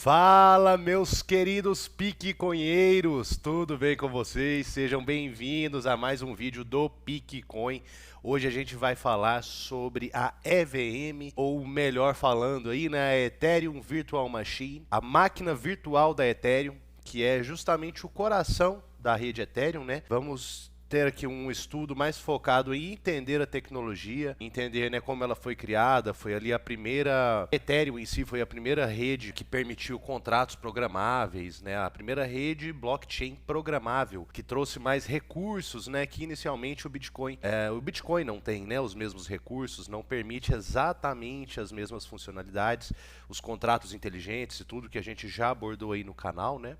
Fala, meus queridos piquiconheiros, tudo bem com vocês? Sejam bem-vindos a mais um vídeo do Piquicoin. Hoje a gente vai falar sobre a EVM, ou melhor falando aí, né, a Ethereum Virtual Machine, a máquina virtual da Ethereum, que é justamente o coração da rede Ethereum, né? Vamos ter aqui um estudo mais focado em entender a tecnologia, entender, né, como ela foi criada. Foi ali a primeira, Ethereum em si foi a primeira rede que permitiu contratos programáveis, né, a primeira rede blockchain programável, que trouxe mais recursos, né, que inicialmente o Bitcoin não tem, né, os mesmos recursos, não permite exatamente as mesmas funcionalidades, os contratos inteligentes e tudo que a gente já abordou aí no canal, né?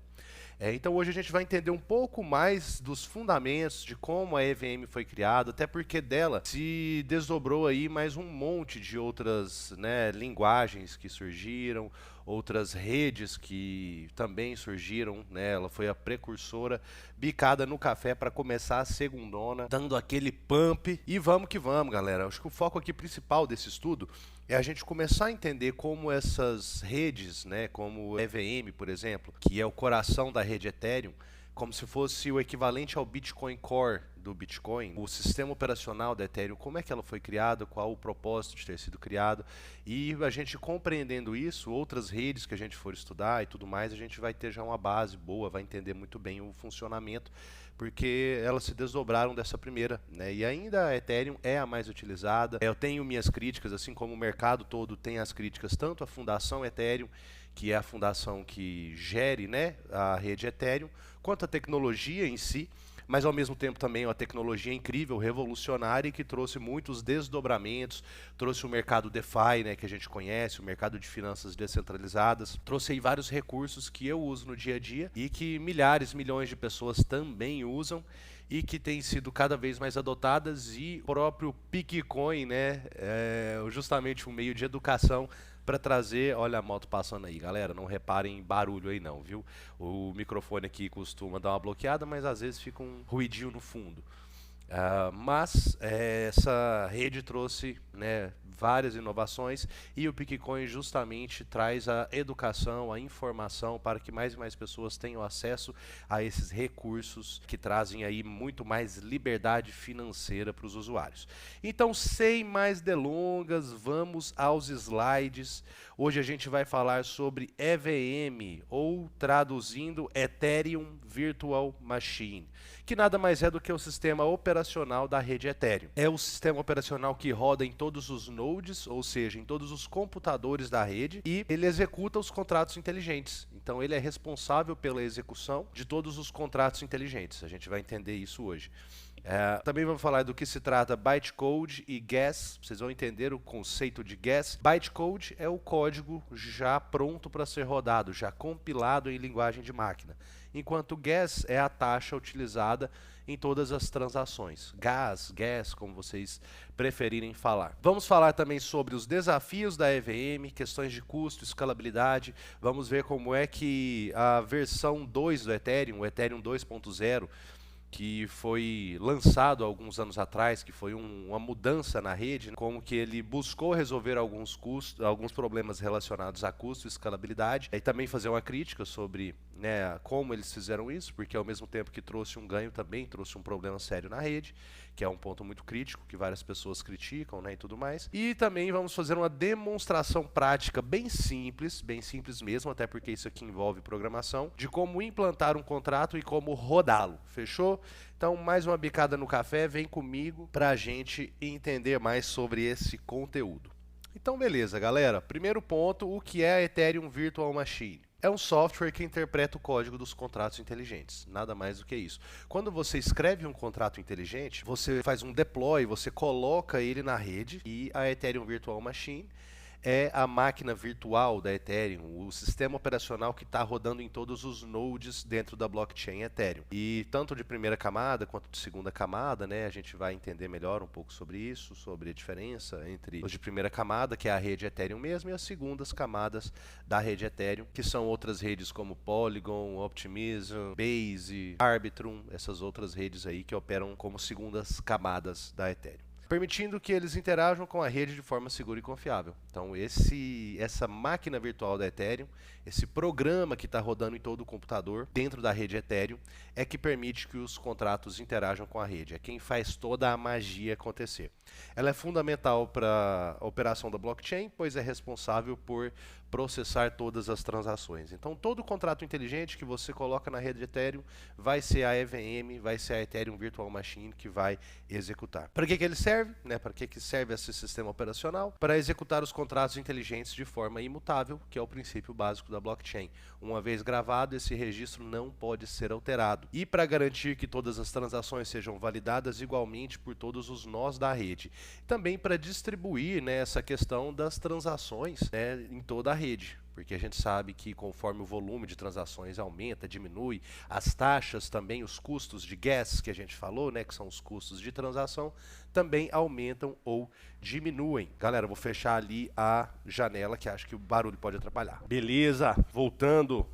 Então hoje a gente vai entender um pouco mais dos fundamentos de como a EVM foi criada, até porque dela se desdobrou aí mais um monte de outras, né, linguagens que surgiram, outras redes que também surgiram, né? Ela foi a precursora, bicada no café para começar a segundona, dando aquele pump. E vamos que vamos, galera. Acho que o foco aqui principal desse estudo é a gente começar a entender como essas redes, né, como a EVM, por exemplo, que é o coração da rede Ethereum, como se fosse o equivalente ao Bitcoin Core do Bitcoin, o sistema operacional da Ethereum, como é que ela foi criada, qual o propósito de ter sido criado. E a gente compreendendo isso, outras redes que a gente for estudar e tudo mais, a gente vai ter já uma base boa, vai entender muito bem o funcionamento, porque elas se desdobraram dessa primeira, né? E ainda a Ethereum é a mais utilizada. Eu tenho minhas críticas, assim como o mercado todo tem as críticas, tanto a Fundação Ethereum, que é a fundação que gere, né, a rede Ethereum, quanto a tecnologia em si, mas ao mesmo tempo também uma tecnologia incrível, revolucionária e que trouxe muitos desdobramentos, trouxe o mercado DeFi, né, que a gente conhece, o mercado de finanças descentralizadas, trouxe aí vários recursos que eu uso no dia a dia e que milhares, milhões de pessoas também usam e que têm sido cada vez mais adotadas, e o próprio Piquicoin, né, é justamente um meio de educação para trazer. Olha a moto passando aí, galera, não reparem em barulho aí não, viu? O microfone aqui costuma dar uma bloqueada, mas às vezes fica um ruidinho no fundo. Mas essa rede trouxe, né, várias inovações, e o Piquicoin justamente traz a educação, a informação para que mais e mais pessoas tenham acesso a esses recursos que trazem aí muito mais liberdade financeira para os usuários. Então, sem mais delongas, vamos aos slides. Hoje a gente vai falar sobre EVM, ou traduzindo Ethereum Virtual Machine, que nada mais é do que o sistema operacional da rede Ethereum. É o sistema operacional que roda em todos os nodes, ou seja, em todos os computadores da rede, e ele executa os contratos inteligentes. Então ele é responsável pela execução de todos os contratos inteligentes. A gente vai entender isso hoje. Também vamos falar do que se trata bytecode e gas. Vocês vão entender o conceito de gas. Bytecode é o código já pronto para ser rodado, já compilado em linguagem de máquina, enquanto gas é a taxa utilizada em todas as transações. Gas, como vocês preferirem falar. Vamos falar também sobre os desafios da EVM, questões de custo, escalabilidade. Vamos ver como é que a versão 2 do Ethereum, o Ethereum 2.0, que foi lançado há alguns anos atrás, que foi uma mudança na rede, como que ele buscou resolver alguns custos, alguns problemas relacionados a custo e escalabilidade, e também fazer uma crítica sobre, né, como eles fizeram isso, porque ao mesmo tempo que trouxe um ganho, também trouxe um problema sério na rede, que é um ponto muito crítico, que várias pessoas criticam, né, e tudo mais. E também vamos fazer uma demonstração prática bem simples mesmo, até porque isso aqui envolve programação, de como implantar um contrato e como rodá-lo. Fechou? Então, mais uma bicada no café, vem comigo para a gente entender mais sobre esse conteúdo. Então, beleza, galera. Primeiro ponto, o que é a Ethereum Virtual Machine? É um software que interpreta o código dos contratos inteligentes, nada mais do que isso. Quando você escreve um contrato inteligente, você faz um deploy, você coloca ele na rede, e a Ethereum Virtual Machine é a máquina virtual da Ethereum, o sistema operacional que está rodando em todos os nodes dentro da blockchain Ethereum. E tanto de primeira camada quanto de segunda camada, né, a gente vai entender melhor um pouco sobre isso, sobre a diferença entre os de primeira camada, que é a rede Ethereum mesmo, e as segundas camadas da rede Ethereum, que são outras redes como Polygon, Optimism, Base, Arbitrum, essas outras redes aí que operam como segundas camadas da Ethereum, permitindo que eles interajam com a rede de forma segura e confiável. Então essa máquina virtual da Ethereum, esse programa que está rodando em todo o computador, dentro da rede Ethereum, é que permite que os contratos interajam com a rede. É quem faz toda a magia acontecer. Ela é fundamental para a operação da blockchain, pois é responsável por processar todas as transações. Então, todo contrato inteligente que você coloca na rede Ethereum vai ser a EVM, vai ser a Ethereum Virtual Machine que vai executar. Para que ele serve? Para que serve esse sistema operacional? Para executar os contratos inteligentes de forma imutável, que é o princípio básico da blockchain. Uma vez gravado, esse registro não pode ser alterado. E para garantir que todas as transações sejam validadas igualmente por todos os nós da rede. Também para distribuir essa questão das transações em toda a rede. Porque a gente sabe que conforme o volume de transações aumenta, diminui, as taxas também, os custos de gas que a gente falou, que são os custos de transação, também aumentam ou diminuem. Galera, vou fechar ali a janela que acho que o barulho pode atrapalhar. Beleza, voltando.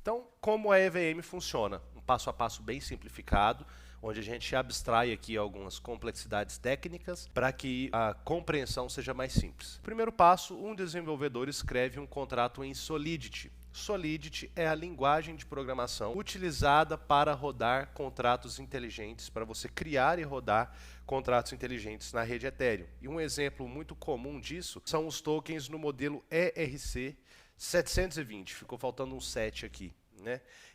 Então, como a EVM funciona? Um passo a passo bem simplificado, onde a gente abstrai aqui algumas complexidades técnicas para que a compreensão seja mais simples. Primeiro passo, um desenvolvedor escreve um contrato em Solidity. Solidity é a linguagem de programação utilizada para rodar contratos inteligentes, para você criar e rodar contratos inteligentes na rede Ethereum. E um exemplo muito comum disso são os tokens no modelo ERC-720, ficou faltando um 7 aqui,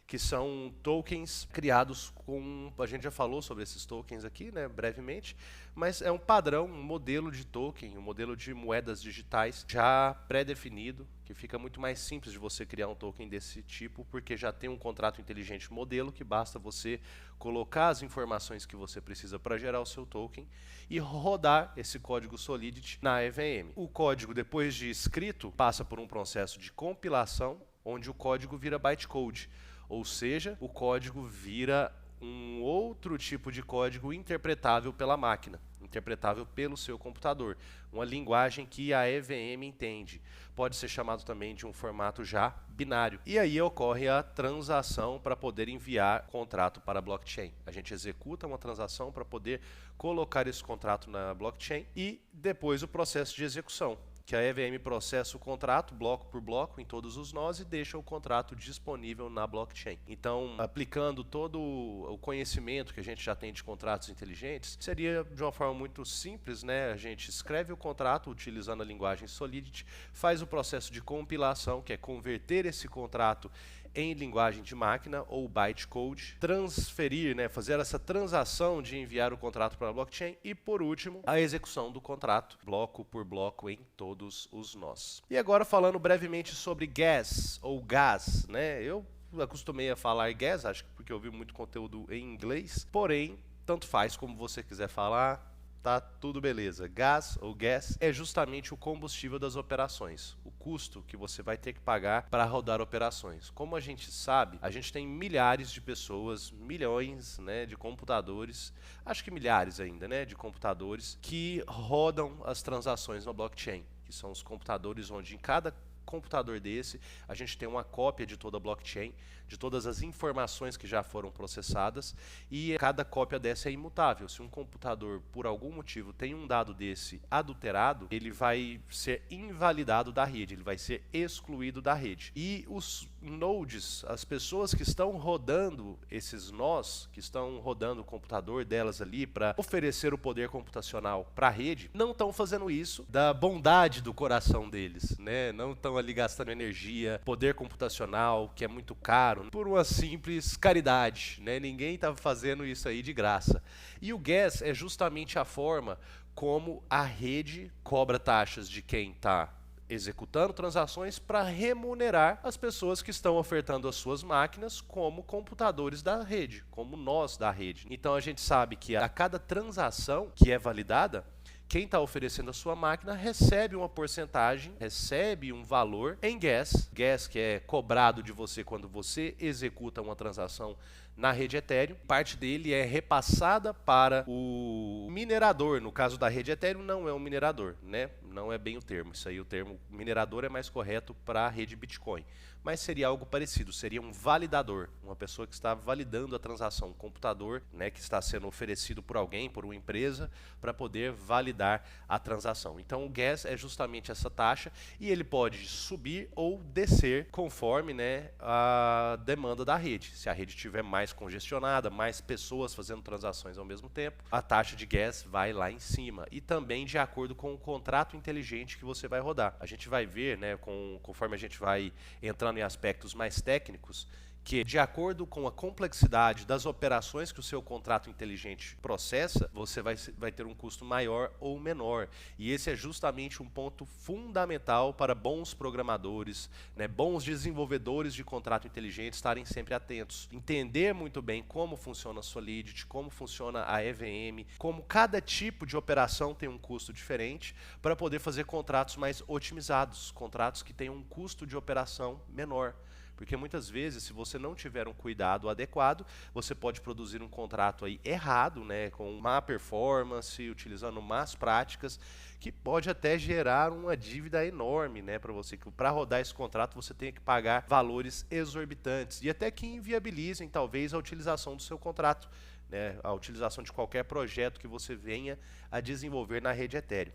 que são tokens criados com... A gente já falou sobre esses tokens aqui, brevemente, mas é um padrão, um modelo de token, um modelo de moedas digitais já pré-definido, que fica muito mais simples de você criar um token desse tipo, porque já tem um contrato inteligente modelo que basta você colocar as informações que você precisa para gerar o seu token e rodar esse código Solidity na EVM. O código, depois de escrito, passa por um processo de compilação, onde o código vira bytecode. Ou seja, o código vira um outro tipo de código interpretável pela máquina, interpretável pelo seu computador. Uma linguagem que a EVM entende. Pode ser chamado também de um formato já binário. E aí ocorre a transação para poder enviar contrato para a blockchain. A gente executa uma transação para poder colocar esse contrato na blockchain e depois o processo de execução, que a EVM processa o contrato, bloco por bloco, em todos os nós e deixa o contrato disponível na blockchain. Então, aplicando todo o conhecimento que a gente já tem de contratos inteligentes, seria de uma forma muito simples, a gente escreve o contrato utilizando a linguagem Solidity, faz o processo de compilação, que é converter esse contrato em linguagem de máquina ou bytecode, transferir, fazer essa transação de enviar o contrato para a blockchain e, por último, a execução do contrato, bloco por bloco em todos os nós. E agora falando brevemente sobre gas ou gas, Eu acostumei a falar gas, acho que porque eu vi muito conteúdo em inglês, porém, tanto faz como você quiser falar, tá tudo beleza. Gas ou gas é justamente o combustível das operações, o custo que você vai ter que pagar para rodar operações. Como a gente sabe, a gente tem milhares de pessoas, milhões de computadores, acho que milhares ainda de computadores que rodam as transações na blockchain, que são os computadores onde em cada computador desse, a gente tem uma cópia de toda a blockchain, de todas as informações que já foram processadas, e cada cópia dessa é imutável. Se um computador, por algum motivo, tem um dado desse adulterado, ele vai ser invalidado da rede, ele vai ser excluído da rede. E os nodes, as pessoas que estão rodando esses nós, que estão rodando o computador delas ali para oferecer o poder computacional para a rede, não estão fazendo isso da bondade do coração deles, Não estão ali gastando energia, poder computacional, que é muito caro, por uma simples caridade, Ninguém está fazendo isso aí de graça. E o gas é justamente a forma como a rede cobra taxas de quem está executando transações para remunerar as pessoas que estão ofertando as suas máquinas como computadores da rede, como nós da rede. Então a gente sabe que a cada transação que é validada, quem está oferecendo a sua máquina recebe uma porcentagem, recebe um valor em gas que é cobrado de você quando você executa uma transação na rede Ethereum. Parte dele é repassada para o minerador. No caso da rede Ethereum, não é um minerador, né? Não é bem o termo. Isso aí, o termo minerador é mais correto para a rede Bitcoin. Mas seria algo parecido, seria um validador, uma pessoa que está validando a transação, um computador, né, que está sendo oferecido por alguém, por uma empresa, para poder validar a transação. Então o gas é justamente essa taxa e ele pode subir ou descer conforme, né, a demanda da rede. Se a rede estiver mais congestionada, mais pessoas fazendo transações ao mesmo tempo, a taxa de gas vai lá em cima. E também de acordo com o contrato inteligente que você vai rodar. A gente vai ver, né, conforme a gente vai entrando em aspectos mais técnicos, que de acordo com a complexidade das operações que o seu contrato inteligente processa, você vai ter um custo maior ou menor. E esse é justamente um ponto fundamental para bons programadores, né, bons desenvolvedores de contrato inteligente estarem sempre atentos. Entender muito bem como funciona a Solidity, como funciona a EVM, como cada tipo de operação tem um custo diferente, para poder fazer contratos mais otimizados, contratos que tenham um custo de operação menor. Porque muitas vezes, se você não tiver um cuidado adequado, você pode produzir um contrato aí errado, né, com má performance, utilizando más práticas, que pode até gerar uma dívida enorme, né, para você. Para rodar esse contrato, você tem que pagar valores exorbitantes e até que inviabilizem, talvez, a utilização do seu contrato, né, a utilização de qualquer projeto que você venha a desenvolver na rede Ethereum.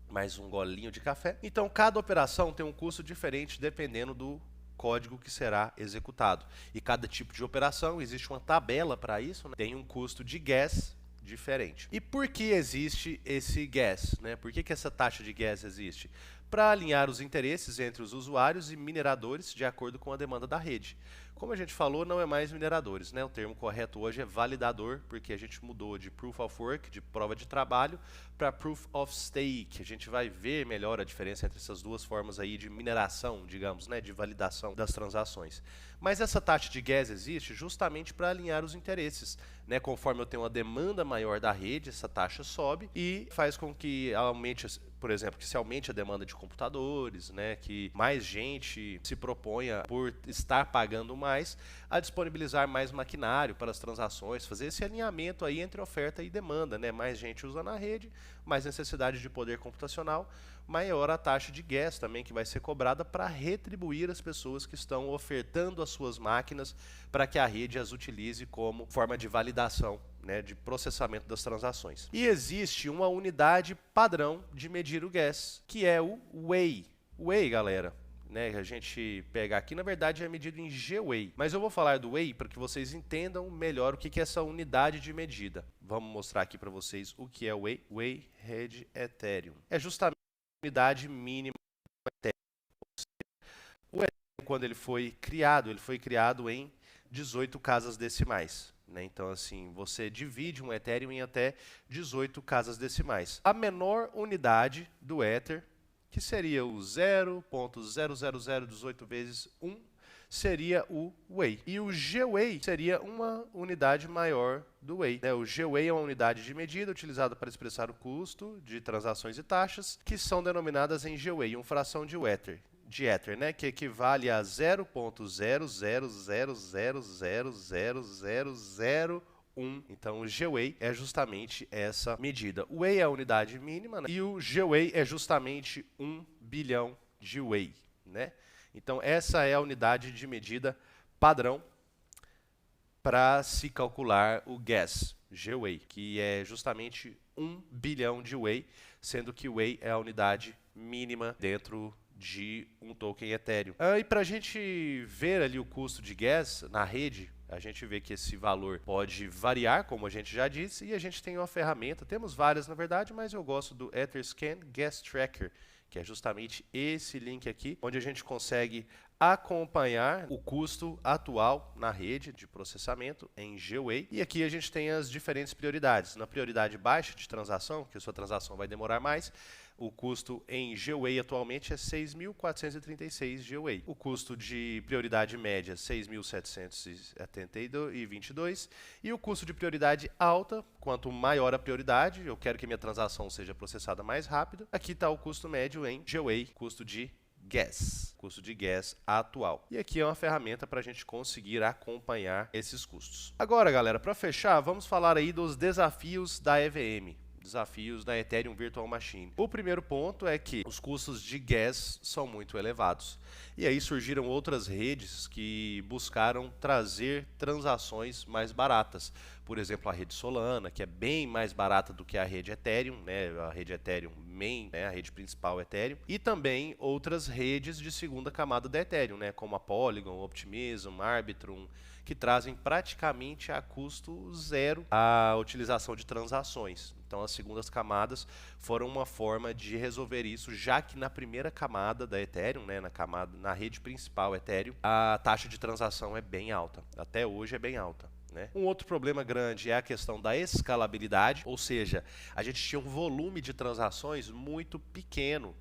Mais um golinho de café. Então, cada operação tem um custo diferente dependendo do código que será executado. E cada tipo de operação, existe uma tabela para isso, né? Tem um custo de gas diferente. E por que existe esse gas, né? Por que essa taxa de gas existe? Para alinhar os interesses entre os usuários e mineradores de acordo com a demanda da rede. Como a gente falou, não é mais mineradores, né? O termo correto hoje é validador, porque a gente mudou de Proof of Work, de prova de trabalho, para Proof of Stake. A gente vai ver melhor a diferença entre essas duas formas aí de mineração, digamos, né? De validação das transações. Mas essa taxa de gas existe justamente para alinhar os interesses, né? Conforme eu tenho uma demanda maior da rede, essa taxa sobe e faz com que aumente, por exemplo, que se aumente a demanda de computadores, né, que mais gente se proponha, por estar pagando mais, a disponibilizar mais maquinário para as transações, fazer esse alinhamento aí entre oferta e demanda, né, mais gente usando a rede, mais necessidade de poder computacional, maior a taxa de gas também que vai ser cobrada para retribuir as pessoas que estão ofertando as suas máquinas para que a rede as utilize como forma de validação, né, de processamento das transações. E existe uma unidade padrão de medir o gas, que é o Wei. O Wei, galera, né, a gente pega aqui, na verdade é medido em Gwei, mas eu vou falar do Wei para que vocês entendam melhor o que é essa unidade de medida. Vamos mostrar aqui para vocês o que é o Wei. Wei Rede Ethereum. É justamente a unidade mínima do Ethereum. O Ethereum, quando ele foi criado em 18 casas decimais. Né? Então, assim, você divide um Ethereum em até 18 casas decimais. A menor unidade do Ether, que seria o 0.00018 vezes 1, seria o Wei. E o Gwei seria uma unidade maior do Wei. O Gwei é uma unidade de medida utilizada para expressar o custo de transações e taxas, que são denominadas em Gwei, uma fração de Ether. Né, que equivale a 0.000000001. Então, o Gwei é justamente essa medida. O Wei é a unidade mínima, né, e o Gwei é justamente 1 bilhão de Wei. Né? Então, essa é a unidade de medida padrão para se calcular o gas, Gwei, que é justamente 1 bilhão de Wei, sendo que Wei é a unidade mínima dentro de um token Ethereum. E para a gente ver ali o custo de gas na rede, a gente vê que esse valor pode variar, como a gente já disse, e a gente tem uma ferramenta, temos várias na verdade, mas eu gosto do Etherscan Gas Tracker, que é justamente esse link aqui, onde a gente consegue acompanhar o custo atual na rede de processamento em Gwei. E aqui a gente tem as diferentes prioridades. Na prioridade baixa de transação, que a sua transação vai demorar mais, o custo em Gwei atualmente é 6.436 Gwei. O custo de prioridade média, 6.722. E o custo de prioridade alta, quanto maior a prioridade, eu quero que minha transação seja processada mais rápido. Aqui está o custo médio em Gwei, custo de gas, custo de gas atual. E aqui é uma ferramenta para a gente conseguir acompanhar esses custos. Agora, galera, para fechar, vamos falar aí dos desafios da EVM. Desafios da Ethereum Virtual Machine. O primeiro ponto é que os custos de gas são muito elevados. E aí surgiram outras redes que buscaram trazer transações mais baratas. Por exemplo, a rede Solana, que é bem mais barata do que a rede Ethereum, né? A rede Ethereum main, né? A rede principal Ethereum. E também outras redes de segunda camada da Ethereum, né? Como a Polygon, Optimism, Arbitrum, que trazem praticamente a custo zero a utilização de transações. Então, as segundas camadas foram uma forma de resolver isso, já que na primeira camada da Ethereum, né, na rede principal Ethereum, a taxa de transação é bem alta. Até hoje é bem alta. Um outro problema grande é a questão da escalabilidade, ou seja, a gente tinha um volume de transações muito pequeno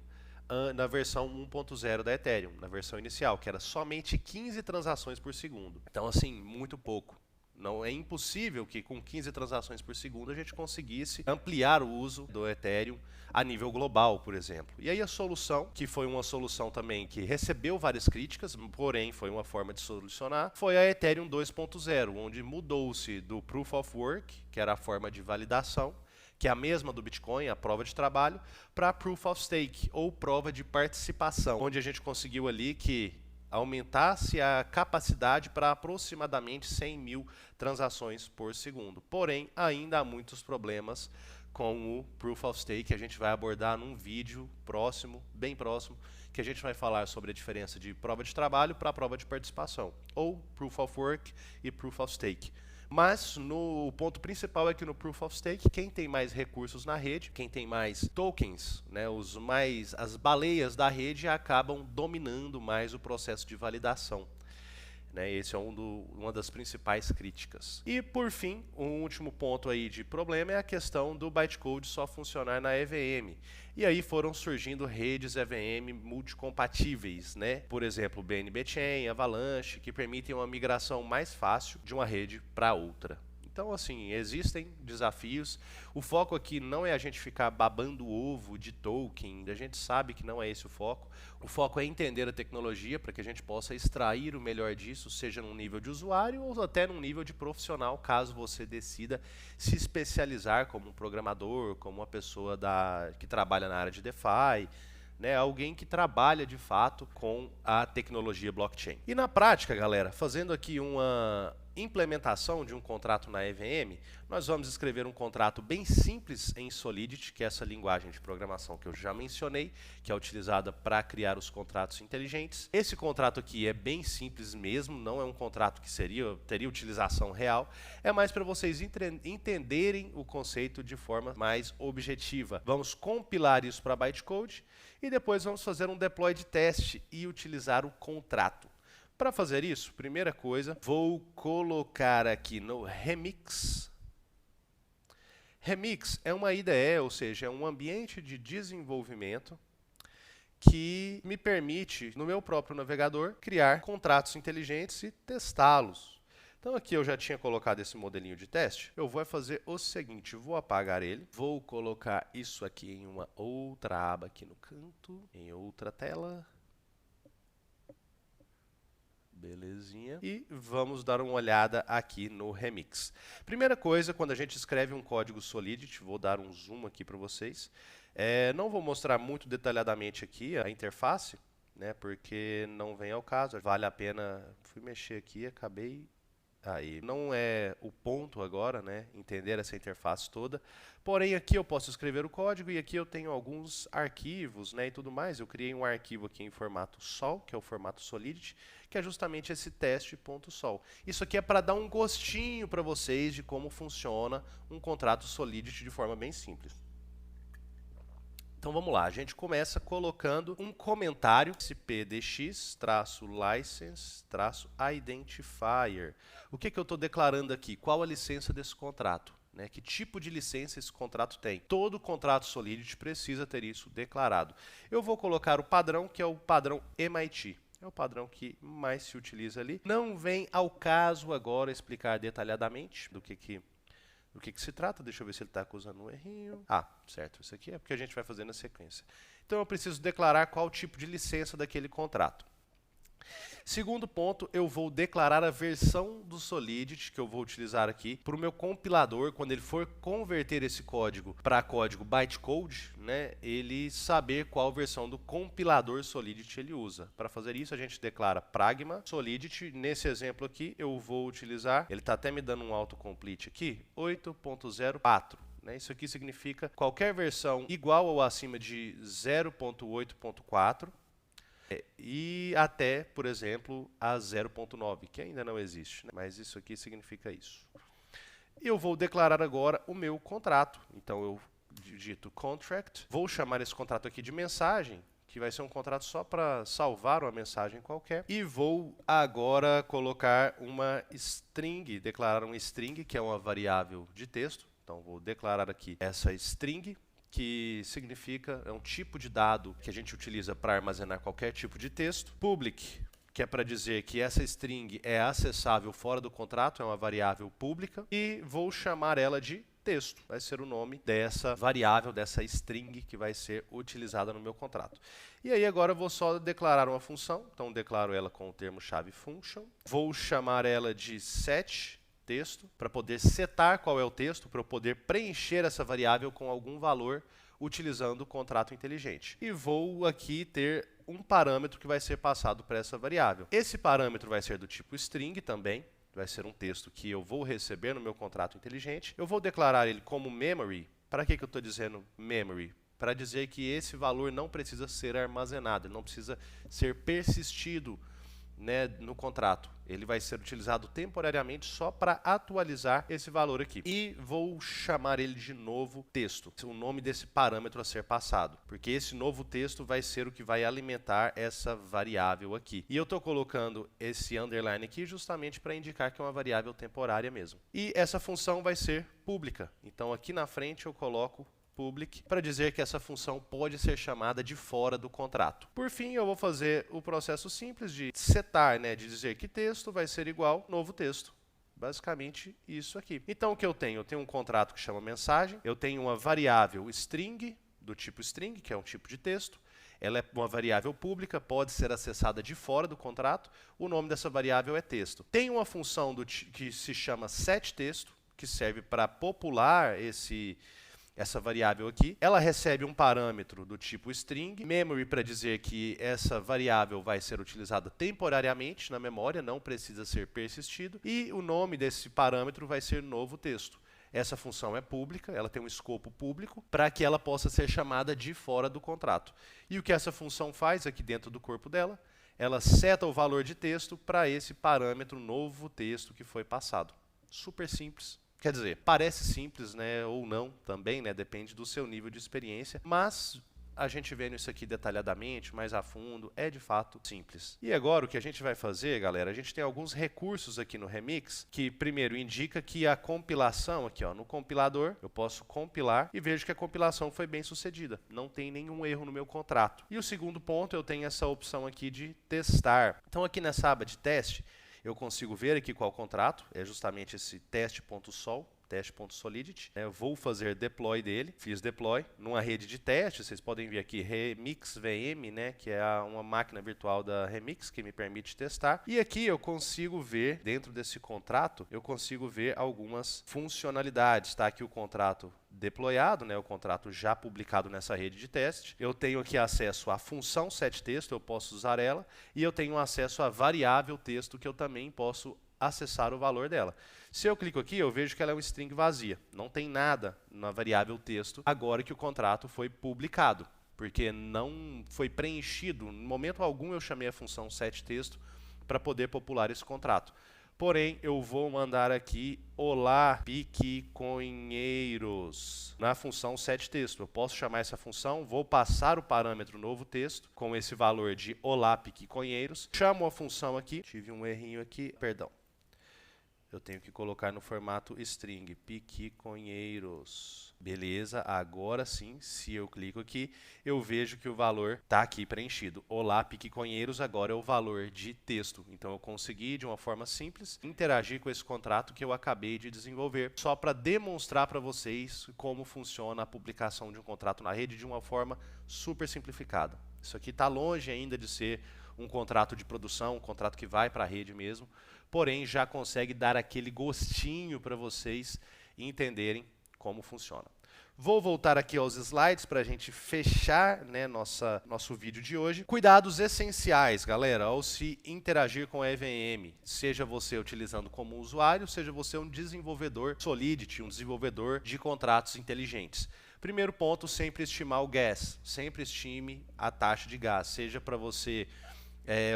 na versão 1.0 da Ethereum, na versão inicial, que era somente 15 transações por segundo. Então, assim, muito pouco. Não é impossível que com 15 transações por segundo a gente conseguisse ampliar o uso do Ethereum a nível global, por exemplo. E aí a solução, que foi uma solução também que recebeu várias críticas, porém foi uma forma de solucionar, foi a Ethereum 2.0, onde mudou-se do Proof of Work, que era a forma de validação, que é a mesma do Bitcoin, a prova de trabalho, para Proof of Stake, ou prova de participação, onde a gente conseguiu ali que aumentasse a capacidade para aproximadamente 100 mil transações por segundo. Porém, ainda há muitos problemas com o Proof of Stake, que a gente vai abordar num vídeo próximo, bem próximo, que a gente vai falar sobre a diferença de prova de trabalho para prova de participação, ou Proof of Work e Proof of Stake. Mas o ponto principal é que no Proof of Stake, quem tem mais recursos na rede, quem tem mais tokens, né, as baleias da rede acabam dominando mais o processo de validação. Esse é uma das principais críticas. E, por fim, um último ponto aí de problema é a questão do bytecode só funcionar na EVM. E aí foram surgindo redes EVM multicompatíveis, né? Por exemplo, o BNB Chain, Avalanche, que permitem uma migração mais fácil de uma rede para outra. Então, assim, existem desafios. O foco aqui não é a gente ficar babando o ovo de token, a gente sabe que não é esse o foco. O foco é entender a tecnologia para que a gente possa extrair o melhor disso, seja num nível de usuário ou até num nível de profissional, caso você decida se especializar como um programador, como uma pessoa que trabalha na área de DeFi, alguém que trabalha de fato com a tecnologia blockchain. E na prática, galera, fazendo aqui uma implementação de um contrato na EVM, nós vamos escrever um contrato bem simples em Solidity, que é essa linguagem de programação que eu já mencionei, que é utilizada para criar os contratos inteligentes. Esse contrato aqui é bem simples mesmo, não é um contrato que teria utilização real, é mais para vocês entenderem o conceito de forma mais objetiva. Vamos compilar isso para bytecode e depois vamos fazer um deploy de teste e utilizar o contrato. Para fazer isso, primeira coisa, vou colocar aqui no Remix. Remix é uma IDE, ou seja, é um ambiente de desenvolvimento que me permite, no meu próprio navegador, criar contratos inteligentes e testá-los. Então aqui eu já tinha colocado esse modelinho de teste. Eu vou fazer o seguinte, vou apagar ele, vou colocar isso aqui em uma outra aba aqui no canto, em outra tela. Belezinha. E vamos dar uma olhada aqui no Remix. Primeira coisa, quando a gente escreve um código Solidity, vou dar um zoom aqui para vocês. Não vou mostrar muito detalhadamente aqui a interface, porque não vem ao caso. Vale a pena... Fui mexer aqui, acabei... Aí. Não é o ponto agora, entender essa interface toda. Porém, aqui eu posso escrever o código e aqui eu tenho alguns arquivos, e tudo mais. Eu criei um arquivo aqui em formato SOL, que é o formato Solidity, que é justamente esse teste.sol. Isso aqui é para dar um gostinho para vocês de como funciona um contrato Solidity de forma bem simples. Então vamos lá, a gente começa colocando um comentário, cpdx-license-identifier. O que eu estou declarando aqui? Qual a licença desse contrato? Que tipo de licença esse contrato tem? Todo contrato Solidity precisa ter isso declarado. Eu vou colocar o padrão, que é o padrão MIT. É o padrão que mais se utiliza ali. Não vem ao caso agora explicar detalhadamente do que do que se trata. Deixa eu ver se ele está acusando um errinho. Ah, certo, isso aqui é porque a gente vai fazer na sequência. Então eu preciso declarar qual tipo de licença daquele contrato. Segundo ponto, eu vou declarar a versão do Solidity que eu vou utilizar aqui para o meu compilador, quando ele for converter esse código para código bytecode, né, ele saber qual versão do compilador Solidity ele usa. Para fazer isso, a gente declara pragma Solidity. Nesse exemplo aqui, eu vou utilizar, ele está até me dando um autocomplete aqui, 8.04. Isso aqui significa qualquer versão igual ou acima de 0.8.4 e até, por exemplo, a 0.9, que ainda não existe, né? Mas isso aqui significa isso. E eu vou declarar agora o meu contrato. Então eu digito contract, vou chamar esse contrato aqui de mensagem, que vai ser um contrato só para salvar uma mensagem qualquer, e vou agora colocar uma string, declarar um string, que é uma variável de texto. Então vou declarar aqui essa string, que significa, é um tipo de dado que a gente utiliza para armazenar qualquer tipo de texto. Public, que é para dizer que essa string é acessável fora do contrato, é uma variável pública. E vou chamar ela de texto, vai ser o nome dessa variável, dessa string que vai ser utilizada no meu contrato. E aí agora eu vou só declarar uma função, então declaro ela com o termo chave function. Vou chamar ela de set texto, para poder setar qual é o texto, para eu poder preencher essa variável com algum valor utilizando o contrato inteligente. E vou aqui ter um parâmetro que vai ser passado para essa variável. Esse parâmetro vai ser do tipo string também, vai ser um texto que eu vou receber no meu contrato inteligente. Eu vou declarar ele como memory. Para que eu estou dizendo memory? Para dizer que esse valor não precisa ser armazenado, ele não precisa ser persistido, né, no contrato. Ele vai ser utilizado temporariamente só para atualizar esse valor aqui. E vou chamar ele de novo texto, o nome desse parâmetro a ser passado, porque esse novo texto vai ser o que vai alimentar essa variável aqui. E eu estou colocando esse underline aqui justamente para indicar que é uma variável temporária mesmo. E essa função vai ser pública. Então aqui na frente eu coloco public, para dizer que essa função pode ser chamada de fora do contrato. Por fim, eu vou fazer o processo simples de setar, né, de dizer que texto vai ser igual novo texto. Basicamente isso aqui. Então o que eu tenho? Eu tenho um contrato que chama mensagem, eu tenho uma variável string, do tipo string, que é um tipo de texto. Ela é uma variável pública, pode ser acessada de fora do contrato. O nome dessa variável é texto. Tem uma função que se chama setTexto, que serve para popular essa variável aqui. Ela recebe um parâmetro do tipo string, memory para dizer que essa variável vai ser utilizada temporariamente na memória, não precisa ser persistido, e o nome desse parâmetro vai ser novo texto. Essa função é pública, ela tem um escopo público para que ela possa ser chamada de fora do contrato. E o que essa função faz aqui dentro do corpo dela? Ela seta o valor de texto para esse parâmetro novo texto que foi passado. Super simples. Quer dizer, parece simples, né, ou não também, né, depende do seu nível de experiência, mas a gente vendo isso aqui detalhadamente, mais a fundo, é de fato simples. E agora o que a gente vai fazer, galera, a gente tem alguns recursos aqui no Remix, que primeiro indica que a compilação aqui, ó, no compilador, eu posso compilar e vejo que a compilação foi bem sucedida, não tem nenhum erro no meu contrato. E o segundo ponto, eu tenho essa opção aqui de testar. Então aqui nessa aba de teste, eu consigo ver aqui qual contrato, é justamente esse teste.sol, teste.solidity. Eu vou fazer deploy dele, fiz deploy numa rede de teste, vocês podem ver aqui Remix VM, né, que é uma máquina virtual da Remix que me permite testar. E aqui eu consigo ver, dentro desse contrato, eu consigo ver algumas funcionalidades. Está aqui o contrato deployado, né, o contrato já publicado nessa rede de teste. Eu tenho aqui acesso à função setTexto, eu posso usar ela, e eu tenho acesso à variável texto, que eu também posso acessar o valor dela. Se eu clico aqui, eu vejo que ela é uma string vazia. Não tem nada na variável texto agora que o contrato foi publicado, porque não foi preenchido. No momento algum eu chamei a função setTexto para poder popular esse contrato. Porém, eu vou mandar aqui olá piquiconheiros na função setTexto. Eu posso chamar essa função, vou passar o parâmetro novo texto com esse valor de olá piquiconheiros. Chamo a função aqui, tive um errinho aqui, perdão. eu tenho que colocar no formato string, piquiconheiros. Beleza, agora sim, se eu clico aqui, eu vejo que o valor está aqui preenchido. Olá, piquiconheiros, agora é o valor de texto. Então eu consegui, de uma forma simples, interagir com esse contrato que eu acabei de desenvolver, só para demonstrar para vocês como funciona a publicação de um contrato na rede de uma forma super simplificada. Isso aqui está longe ainda de ser um contrato de produção, um contrato que vai para a rede mesmo, porém já consegue dar aquele gostinho para vocês entenderem como funciona. Vou voltar aqui aos slides para a gente fechar, né, nosso vídeo de hoje. Cuidados essenciais, galera, ao se interagir com a EVM, seja você utilizando como usuário, seja você um desenvolvedor Solidity, um desenvolvedor de contratos inteligentes. Primeiro ponto, sempre estimar o gas, sempre estime a taxa de gas, seja para você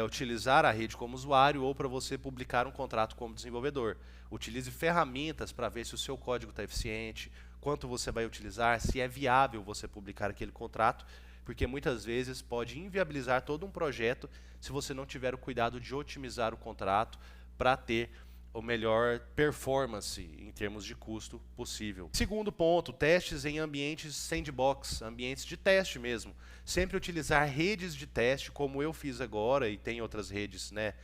utilizar a rede como usuário ou para você publicar um contrato como desenvolvedor. Utilize ferramentas para ver se o seu código está eficiente, quanto você vai utilizar, se é viável você publicar aquele contrato, porque muitas vezes pode inviabilizar todo um projeto se você não tiver o cuidado de otimizar o contrato para ter o melhor performance em termos de custo possível. Segundo ponto, testes em ambientes sandbox, ambientes de teste mesmo. Sempre utilizar redes de teste, como eu fiz agora e tem outras redes, né?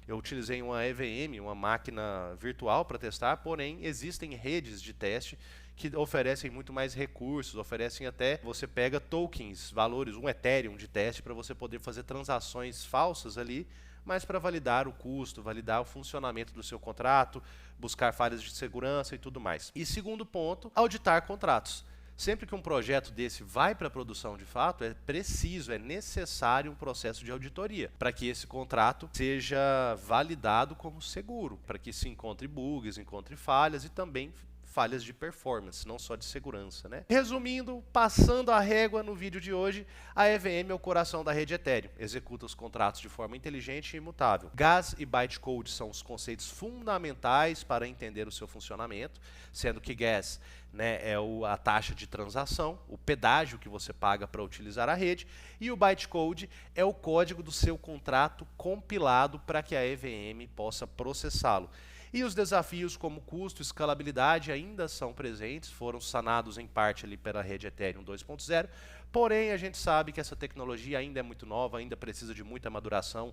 Eu utilizei uma EVM, uma máquina virtual para testar, porém existem redes de teste que oferecem muito mais recursos, oferecem até, você pega tokens, valores, um Ethereum de teste para você poder fazer transações falsas ali, mas para validar o custo, validar o funcionamento do seu contrato, buscar falhas de segurança e tudo mais. E segundo ponto, auditar contratos. Sempre que um projeto desse vai para a produção de fato, é preciso, é necessário um processo de auditoria para que esse contrato seja validado como seguro, para que se encontre bugs, encontre falhas e também falhas de performance, não só de segurança, né? Resumindo, passando a régua no vídeo de hoje, a EVM é o coração da rede Ethereum, executa os contratos de forma inteligente e imutável. Gas e bytecode são os conceitos fundamentais para entender o seu funcionamento, sendo que gas, né, é a taxa de transação, o pedágio que você paga para utilizar a rede, e o bytecode é o código do seu contrato compilado para que a EVM possa processá-lo. E os desafios como custo e escalabilidade ainda são presentes, foram sanados em parte ali pela rede Ethereum 2.0, porém a gente sabe que essa tecnologia ainda é muito nova, ainda precisa de muita maturação,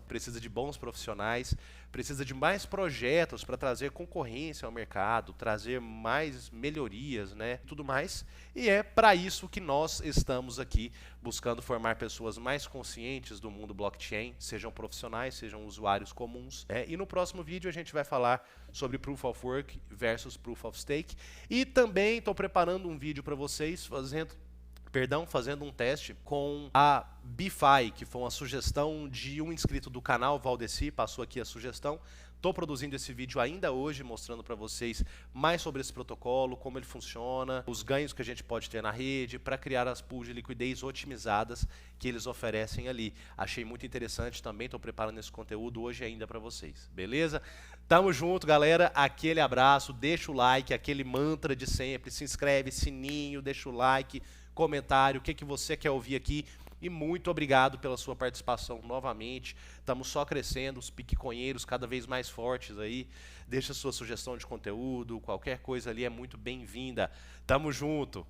precisa de bons profissionais, precisa de mais projetos para trazer concorrência ao mercado, trazer mais melhorias, né, tudo mais. E é para isso que nós estamos aqui, buscando formar pessoas mais conscientes do mundo blockchain, sejam profissionais, sejam usuários comuns. E no próximo vídeo a gente vai falar sobre Proof of Work versus Proof of Stake. E também estou preparando um vídeo para vocês fazendo um teste com a BeFi, que foi uma sugestão de um inscrito do canal, Valdeci, passou aqui a sugestão. Estou produzindo esse vídeo ainda hoje, mostrando para vocês mais sobre esse protocolo, como ele funciona, os ganhos que a gente pode ter na rede, para criar as pools de liquidez otimizadas que eles oferecem ali. Achei muito interessante também, estou preparando esse conteúdo hoje ainda para vocês, beleza? Tamo junto, galera, aquele abraço, deixa o like, aquele mantra de sempre, se inscreve, sininho, deixa o like, comentário, o que você quer ouvir aqui. E muito obrigado pela sua participação novamente. Estamos só crescendo, os piquiconheiros cada vez mais fortes aí. Deixa sua sugestão de conteúdo, qualquer coisa ali é muito bem-vinda. Tamo junto!